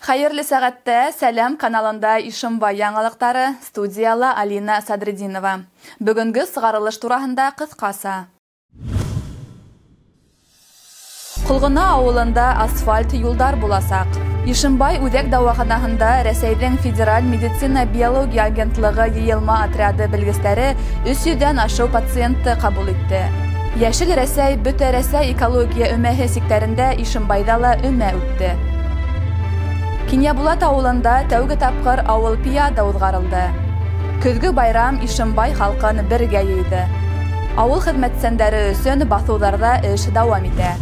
Хайырлы сәгатьтә Сәлам каналында Ишембай яңалыктары, студияла Алина Садрединова. Бүгенге сыгарылыш турасында кыскасы. Кулгына авылында асфальт юлдар буласак. Ишембай үзәк дәваханаһында Рәсәйнең Федераль медицина биология агентлыгы йыелма отряды белгечләре 300дән ашу пациентты кабул итте. Яшел Рәсәй бөтә Рәсәй экология өмәһе сектәрендә Ишембайда ла өмә үтте. Кинябулат авылында тәүге тапкыр авыл пияда узгарылды. Көзгө байрам Ишембай халкын бергә йыйды. Авыл хезмәтсәндәре өчен басуларда эш дәвам итә.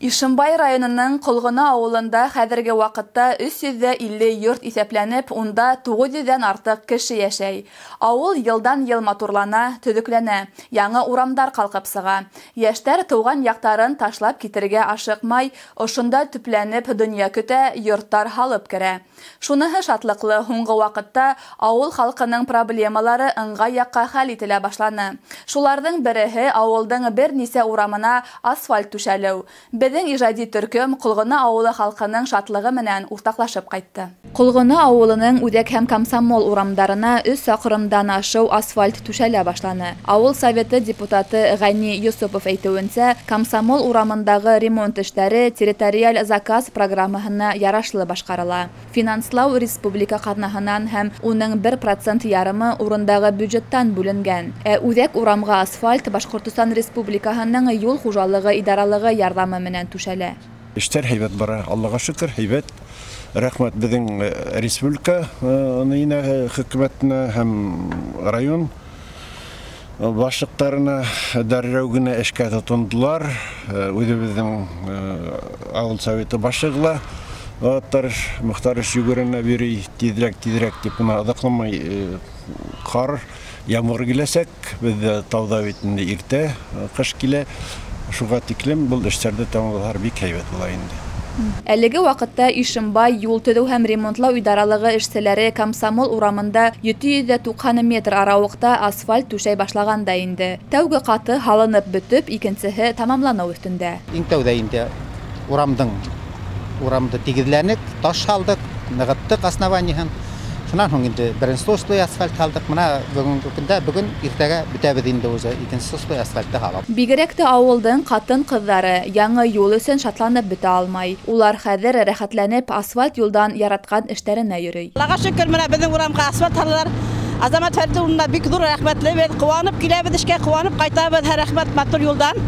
Ишембай районының Кулгына авылында хәзерге вакытта 350 йорт исәпләнеп, унда 900дән артык кеше яшәй. Авыл елдан-ел матурлана, төзекләнә, яңа урамдар калкып сыга. Яшьтәр туган яктарын ташлап китергә ашыкмай, ошында төпләнеп дөнья көтә, йорттар халып керә. Шуныһы шатлыклы, һуңгы вакытта авыл халкының проблемалары ыңгай якка хәл ителә башланы. Шуларның береһе авылның бернисә урамына асфальт түшәләү. Безнең иҗади төркем Кулгына авылы халкының шатлыгы менән уртаклашып кайтты. Кулгына авылының Үдәк һәм Комсомол урамдарына 3 чакрымдан ашыу асфальт түшәлә башланы. Авыл советы депутаты Гайни Юсупов әйтүенчә, Комсомол урамындагы ремонт эшләре территориаль заказ программаһына ярашлы башкарыла. Финанслау республика казнаһыннан һәм уның 1% ярымы урындагы бюджеттан бүленгән. Үдәк урамга асфальт Башкортстан Республикаһының юл хуҗалыгы идаралыгы ярдәме менән түшәлә. Эштәр һәйбәт бара, Аллаһка шөкер, һәйбәт. Рәхмәт безнең республика хөкүмәтенә һәм район башлыкларына дәррәү генә эшкә тотындылар. Үзебезнең авыл советы башлыгы Мөхтар Шүгеренә бери тизрәк дип узакламай кар, ямгыр киләсәк, без тауда битендә иртә кыш килә. Шуга тиклем бул эшләрдә тәмамлар бик һәйбәт була инде. Әлеге вакытта Ишембай юл төзү һәм ремонтлау идаралыгы эшчеләре Комсомол урамында 790 метр аралыкта асфальт түшәй башлаган да инде. Тәүге каты халынып бетеп, икенчеһе тамамлану өстендә. Иң тәүдә инде урамда тигезләнек, таш алдык, ныгыттык основаниеһен. Шуннан соң инде беренче слой асфальт алдык. Менә бүген иртәгә бетәбез инде үзе икенче слой асфальтты халап. Бигрәк тә авылның катын-кызлары яңа юл өчен шатланып бетә алмай. Улар хәзер рәхәтләнеп асфальт юлдан яраткан эшләренә йөри. Аллаһка шөкер, менә безнең урамга асфальт алдылар. Азамат Фәрдуллина бик зур рәхмәтле, куанып киләбез эшкә, куанып кайтабыз. Рәхмәт матур юлдан.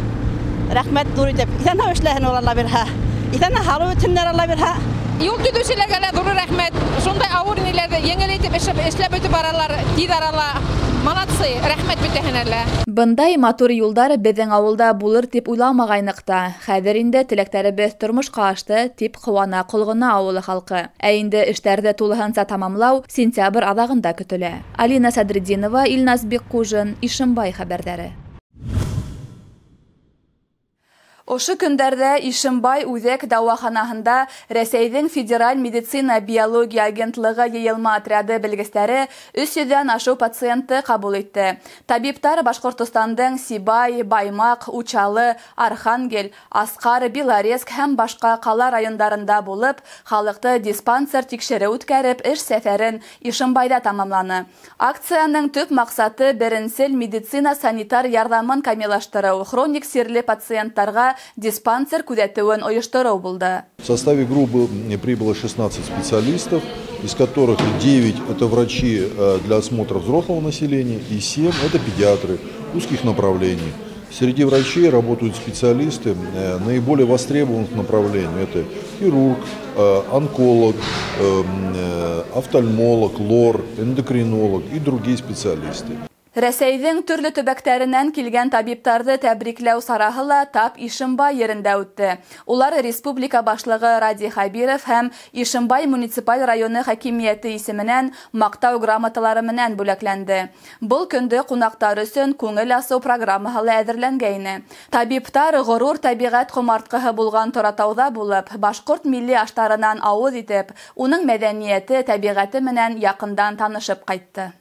Рәхмәт зур итеп. Исән эшләһен Алла бирһә. Исән халык өченнәр Алла бирһә. Юл төзүчеләргә зур рәхмәт. Шундай авыр ниләрдә еңеләйтеп эшләп үтеп баралар, тиз арала. Молодцы, рәхмәт битәһенәләр. Бындай матур юлдар безнең авылда булыр дип уйламагайнык та. Хәзер инде теләктәребез тормышка ашты дип куана Кулгына авылы халкы. Инде эшләрдә тулыһынча тамамлау сентябрь азагында көтелә. Алина Садрединова, Илназ Беккужин, Ишембай хәбәрләре. Ошы көндәрдә Ишембай үзәк дәваханаһында Рәсәйнең Федераль медицина биология агентлыгы йыелма отряды белгечләре 300дән ашу пациентты кабул итте. Табиблар Башкортостандың Сибай, Баймак, Учалы, Архангель, Аскар, Белорецк һәм башка кала районнарында булып, халыкты диспансер тикшерү үткәреп, эш сәфәрен Ишембайда тамамланы. Акцияның төп максаты беренчел медицина санитар ярдәмен камиллаштыру, хроник сирле пациентларга диспансер күзәтүен оештыру булды. В составе группы прибыло 16 специалистов, из которых 9 это врачи для осмотра взрослого населения и 7 это педиатры узких направлений. Среди врачей работают специалисты наиболее востребованных направлений. Это хирург, онколог, офтальмолог, лор, эндокринолог и другие специалисты. Рәсәйнең төрле төбәкләреннән килгән табибларны тәбрикләү сараһы ла тап Ишембай ерендә үтте. Улар республика башлыгы Ради Хабиров һәм Ишембай муниципаль районы хакимияте исеменнән мактау грамоталары менән бүләкләнде. Бұл көндә кунактар өчен күңел асу программаһы әзерләнгәйне. Табиблар горур табигать кумарткыһы булган Торатауда булып, башкорт милли ашларынан авыз итеп, уның мәдәнияте, табигаты менән якындан танышып кайтты.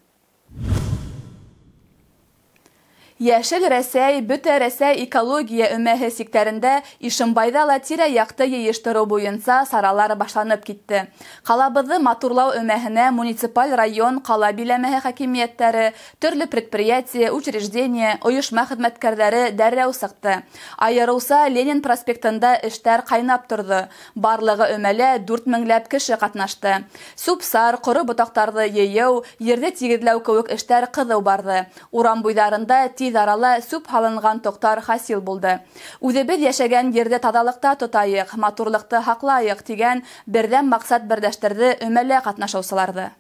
Яшел Рәсәй, бөтә Рәсәй экология өмәһе сиктәрендә Ишембайда ла тирә-якты йыйыштыру буенча саралар башланып китте. Калабызны матурлау өмәһенә муниципаль район, кала биләмәһе хакимияттәре, төрле предприятие, учреждение, оешма хезмәткәрләре дәррәү сыкты. Айырылса Ленин проспектында эштәр кайнап торды. Барлыгы өмәлә 4000ләп кеше катнашты. Супсар, коры ботактарны йыйыу, ерде тигедләү кебек эштәр кызу барды. Урам буйларында тиз арала сүп һалынган токтар хасил булды. Үзебез яшәгән ерде тазалыкта тотайык, матурлыкты хаклайык дигән бердәм максат бердәштерде өмәлә катнашучыларны.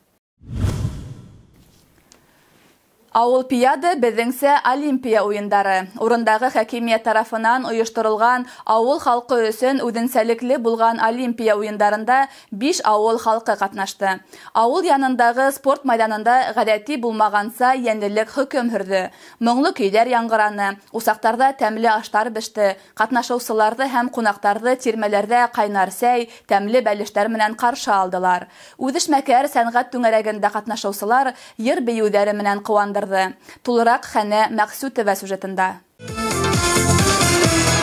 Ауылпияда безнеңсә Олимпия уендары. Урындагы хакимият тарафынан оештырылган авыл халкы өсөн үзенчәлекле булган Олимпия уендарында 5 авыл халкы катнашты. Авыл янындагы спорт майданында гадәти булмаганса янлелек хөкем һөрде. Моңлы көйләр яңгыраны, усактарда тәмле аштар беште, катнашучыларны һәм кунактарны тирмәләрдә кайнар сәй, тәмле бәлештәр белән каршы алдылар. Үзешмәкәр сәнгать түңәрәгендә катнашучылар йыр биюләре белән куандырды. Тулырак Хәнә Мәксүтова сюжетында.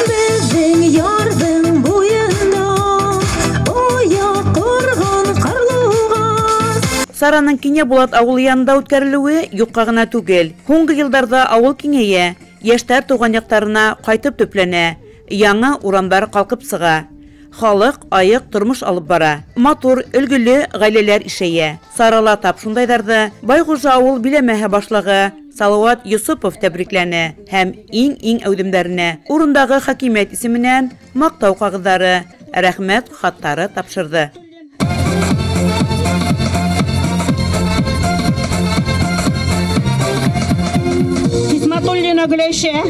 Безнең ярдың буенда аяк корган карлыган. Сараның Киня Булат авыл янында үткәрелүе юкка гына түгел. Һуңгы елларда авыл киңәя, яшьтәр туган яктарына кайтып төпләнә, яңа урамдар калкып сыга. Халык айык тормыш алып бара. Матур, өлгеле гаиләләр ишәя. Сарала тап шундайдарда Байгужа авыл биләмәһе башлыгы Салават Юсупов тәбрикләнә һәм иң әүдемнәренә урындагы хакимият исеменнән мактау кагыдары, рәхмәт хаттары тапшырды. Хисмәтуллина Гөләйшә.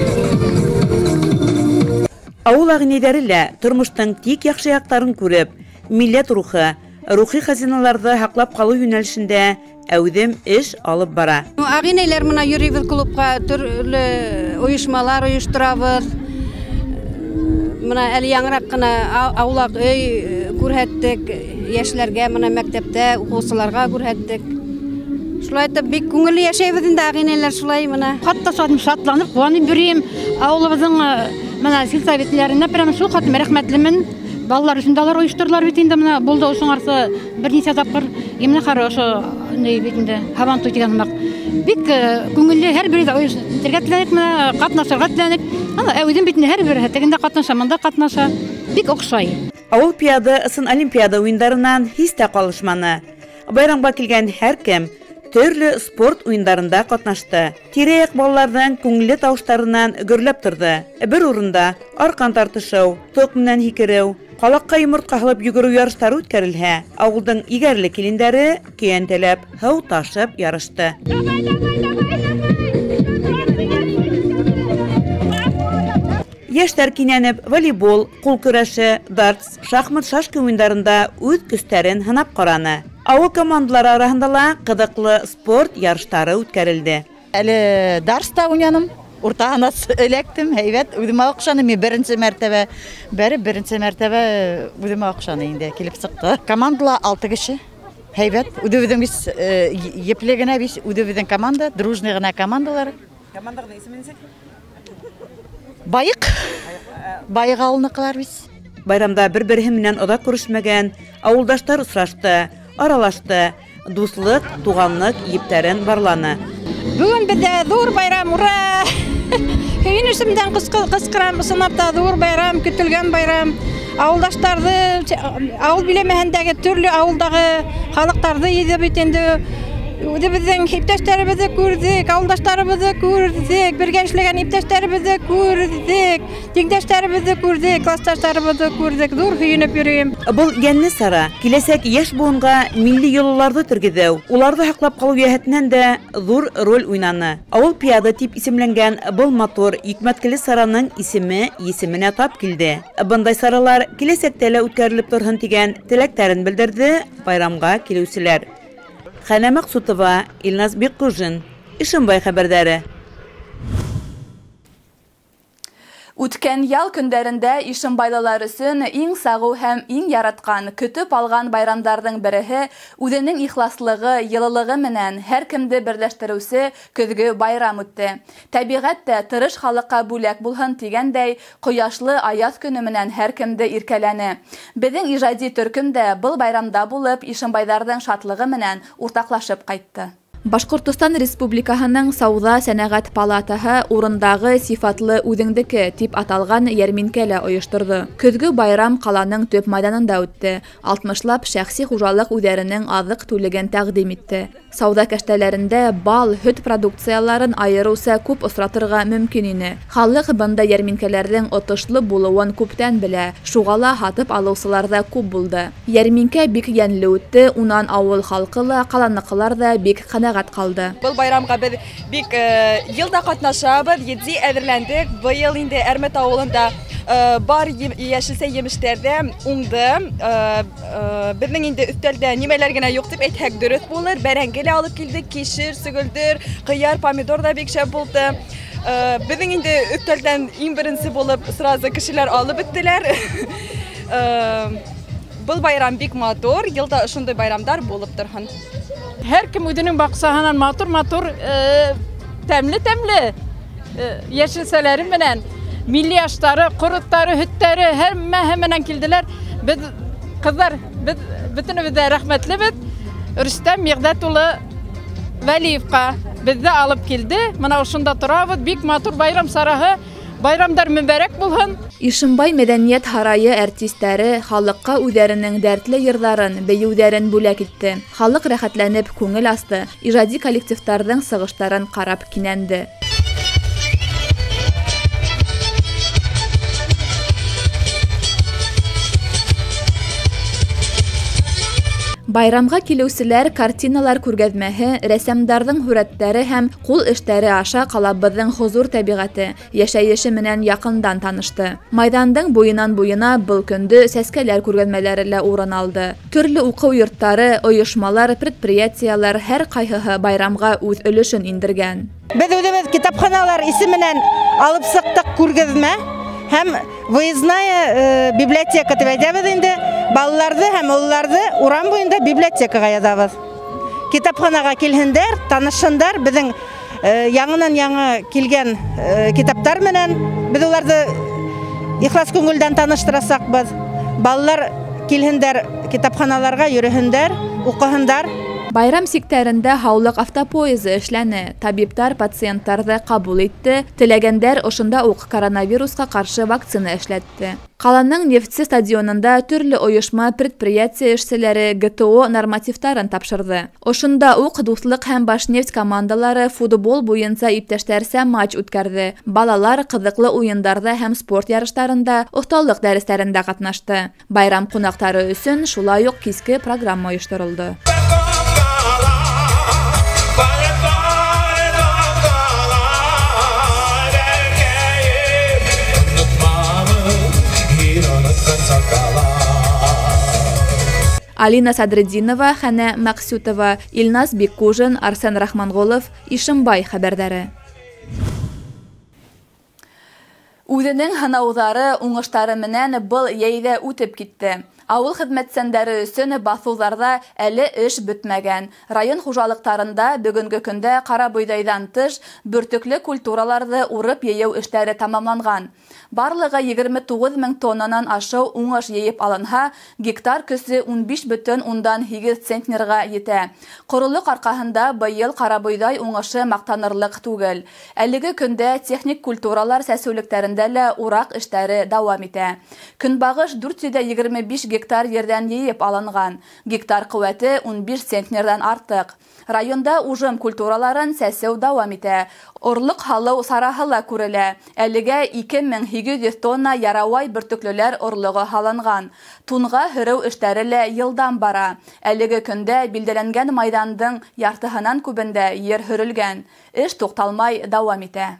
Авыл агънәйләре лә тормыштың тик яхшы яктарын күреп, милләт рухи хазиналарны һаклап калу юнәлешендә әүдем эш алып бара. Агънәйләр менә йөрибез клубка, төрле оешмалар оештырабыз. Менә әле яңрак кына аулак өй күрһәттек, яшьләргә менә мәктәптә укучыларга күрһәттек. Шулай итеп бик күңелле яшәйбез инде агънәйләр шулай менә. Хатта шатланып, куанып йөрим. Авылыбызның менә сельсоветләренә прямо шул хатым рәхмәтлемен. Балалар өчен дә оештырдылар бит инде менә булды ошоңарсы берничә тапкыр. Именно хорошо бит инде Хаван туй дигән мак. Бик күңелле һәрбер оештырга теләдек менә катнашырга теләдек. Ана әүдем бит һәрбер тегендә катнаша, монда катнаша. Бик охшай. Авыл пияда ысын Олимпиада уеннарыннан һис тә калышманы. Байрамга килгән һәркем төрле спорт уеннарында катнашты. Тирә-як балаларның күңелле тавышларыннан гөрләп торды. Бер урында аркан тартышау, ток менән һикереү, калакка йомыртка һалып йөгерү ярышлары үткәрелһә, авылның игәрле килендәре көянтәләп, һыу ташып ярышты. Яшьтәр кинәнеп, волейбол, кул көрәше, дартс, шахмат, шашка уеннарында үз көстәрен һынап караны. Авыл командалары арасында ла кызыклы спорт ярышлары үткәрелде. Әле дарста уйнаным, уртагына эләктем, һәйбәт, үземә охшаны, мен беренче мәртәбә үземә охшаны инде килеп сыкты. Командала 6 кеше. Һәйбәт, үзебезнең без епле генә без үзебезнең команда, дружный гына командалар. Команданың исеме ничек? Байык авылныкылар без. Байрамда бер-бере менән озак күрешмәгән авылдаштар очрашты, аралашты, дуслык, туганлык иптәрен барланы. Бүген бездә зур байрам, ура! Һәйнешемдән кыскырам, сынапта зур байрам, көтелгән байрам. Авылдаштарны, авыл биләмәһендәге төрле авылдагы халыктарны йөзеп инде үзебезнең иптәшләребезне күрдек, авылдашларыбызны күрдек, бергә эшләгән иптәшләребезне күрдек, тиңдәшләребезне күрдек, классташларыбызны күрдек, зур һөенеп йөрим. Бұл Янны Сара киләсәк яшь буынга милли йолаларны тергезәү, уларны һаклап калу яһәтеннән дә зур роль уйнаны. Авыл пияда дип исемләнгән был матур икмәткеле сараның исеменә тап килде. Бындай саралар киләсәктә лә үткәрелеп торһын дигән теләктәрен белдерде байрамга килүчеләр. Хәнә Мәксүтова, Илназ Беккужин, Ишембай хәбәрдәре. Үткән ял көндәрендә Ишембайлылар өсөн иң сагу һәм иң яраткан, көтеп алган байрамдарның береһе үзенең ихласлыгы, йылылыгы менән һәр кемде берләштерүсе көзгө байрам үтте. Табигать та тырыш халыкка бүләк булһын дигәндәй, кояшлы аяз көне менән һәр кемде иркәләне. Безнең иҗади төркем дә был байрамда булып Ишембайларның шатлыгы менән уртаклашып кайтты. Башкортстан Республикаһының Сауда сәнәгать палатаһы урындагы сифатлы үҙеңдеке дип аталган ярминкәлә оештырды. Көзгө байрам ҡаланың төп майданында үтте. 60лап шәхси хужалык үҙәренең аҙыҡ түлеген тәҡдим итте. Сауда кәштәләрендә бал, һөт продукцияларын айырыуса күп осратырға мөмкин ине. Халыҡ бында ярминкәләрҙең отошлы булыуын күптән белә. Шуғала һатып алыусылар ҙа күп булды. Ярминкә бик йәнле үтте, унан ауыл халҡы ла, ҡаланыҡылар ҙа бик ҡәнәғәт ҡалды. Был байрамға беҙ бик йылда ҡатнашабыҙ, етди әҙерләндек. Быйыл инде Әрмәт ауылында бар йәшелсә емештәрҙә уңды. Беҙҙең инде өҫтәлдә нимәләр генә юҡ дип әйтһәк дөрөҫ булыр. Бәрәңге лә алып килдек, кишер, сөгөлдөр, ҡыяр, помидор да бик шәп булды. Беҙҙең инде өҫтәлдән иң беренсе булып сразу кешеләр алып бөттөләр. Был байрам бик матур, йылда ошондай байрамдар булып торһын. Һәр кем үҙенең баҡсаһынан матур-матур, тәмле-тәмле йәшелсәләре менән, милли аштары, ҡороттары, һөттәре, һәммәһе менән килделәр. Беҙ ҡыҙҙар, бөтөнөбөҙ ҙә рәхмәтлебеҙ. Рөстәм Миғдәт улы Вәлиевҡа беҙҙе алып килде. Мына ошонда торабыҙ. Бик матур байрам сараһы. Байрамдар мөбәрәк булһын. Ишембай мәҙәниәт һарайы артистәре халыҡҡа үҙҙәренең дәртле йырҙарын, бейеүҙәрен бүләк итте. Халыҡ рәхәтләнеп күңел асты, ижади коллективтарҙың сығыштарын ҡарап кинәнде. Байрамға килеүселәр картиналар күргәҙмәһе, рәсәмдарҙың һүрәттәре һәм ҡул эштәре аша ҡалабыҙҙың хозур тәбиғәте, йәшәйеше менән яҡындан танышты. Майҙандың буйынан-буйына был көндө сәскәләр күргәҙмәләре лә урын алды. Төрлө уҡыу йорттары, ойошмалар, предприятиялар һәр ҡайһыһы байрамға үҙ өлөшөн индергән. Беҙ үҙебеҙ китапханалар исеменән алып сыҡтык күргәҙмә һәм выездная библиотека тип әйтәбеҙ инде. Балаларҙы һәм ололарҙы урам буйында библиотекаға яҙабыҙ. Китапханаға килһендәр, танышһындар, беҙҙең яңынан-яңы килгән китаптар менән беҙ уларҙы ихлас күңелдән таныштырасаҡбыҙ. Балалар килһендәр, китапханаларға йөрөһөндәр, уҡыһындар. Байрам сиктәрендә һаулыҡ автопоезы эшләне. Табиптар пациенттарҙы ҡабул итте. Теләгәндәр ошонда уҡ коронавирусҡа ҡаршы вакцина эшләтте. Ҡаланың Нефтсе стадионында төрлө ойошма, предприятие эшселәре ГТО нормативтарын тапшырҙы. Ошонда уҡ Дуҫлыҡ һәм Башнефть командалары футбол буйынса иптәштәрсә матч үткәрҙе. Балалар ҡыҙыҡлы уйындарҙа һәм спорт ярыштарында, оҫталыҡ дәрестәрендә ҡатнашты. Байрам ҡунаҡтары өсөн шулай уҡ киске программа ойошторолдо. Алина Садриддинова, Хәнә Мәҡсүтова, Илназ Биккужин, Арсен Рахманғолов, Ишембай хәбәрҙәре. Үҙенең һынауҙары, уңыштары менән был йәйҙә үтеп китте. Ауыл хеҙмәтсәндәре өсөн баҫыуҙарҙа әле эш бөтмәгән. Район хужалыҡтарында бөгөнгө көндә Ҡарабойҙайҙан тыш бөртөклө культураларҙы урып йыйыу эштәре тамамланған. Барлығы 29 000 тоннанан ашыу уңыш йыйып алынһа, гектар көсө 15,8 центнерға етә. Ҡоролоҡ арҡаһында быйыл Ҡарабойҙай уңышы маҡтанырлыҡ түгел. Әлеге көндә техник культуралар сәсеүлектәрендә лә ураҡ эштәре дауам итә. Көнбағыш 425 гектар ерҙән йыйып алынған. Гектар ҡеүәте 15 центнерҙан артыҡ. Районда ужым культураларын сәсеү дауам итә. Орлоҡ һалыу сараһы ла күрелә. Әлегә 2800 тонна ярауай бөртөклөләр орлоғо һалынған. Тунға һөрөү эштәре лә йылдан бара. Әлеге көндә билдәләнгән майҙандың яртыһынан күбендә ер һөрөлгән. Эш туҡталмай дауам итә.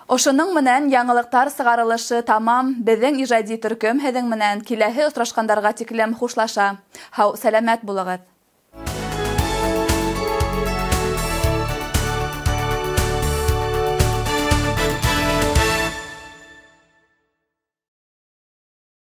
Ошоның менән яңылыҡтар сығарылышы тамам. Беҙҙең ижади төркөм һеҙҙең менән киләһе осрашҡандарға тиклем хушлаша. Һау, сәләмәт булығыҙ.